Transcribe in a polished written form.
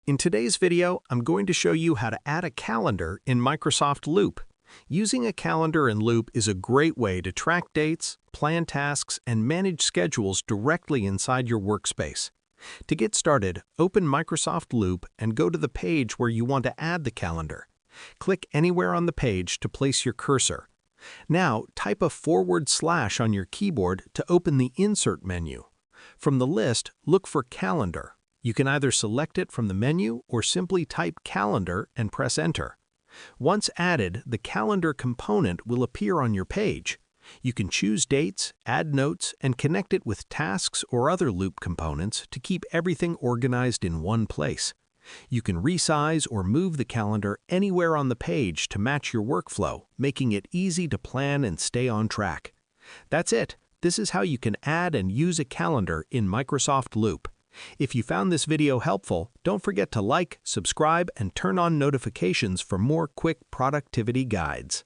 In today's video, I'm going to show you how to add a calendar in Microsoft Loop. Using a calendar in Loop is a great way to track dates, plan tasks, and manage schedules directly inside your workspace. To get started, open Microsoft Loop and go to the page where you want to add the calendar. Click anywhere on the page to place your cursor. Now, type a / on your keyboard to open the Insert menu. From the list, look for Calendar. You can either select it from the menu or simply type Calendar and press Enter. Once added, the calendar component will appear on your page. You can choose dates, add notes, and connect it with tasks or other Loop components to keep everything organized in one place. You can resize or move the calendar anywhere on the page to match your workflow, making it easy to plan and stay on track. That's it. This is how you can add and use a calendar in Microsoft Loop. If you found this video helpful, don't forget to like, subscribe, and turn on notifications for more quick productivity guides.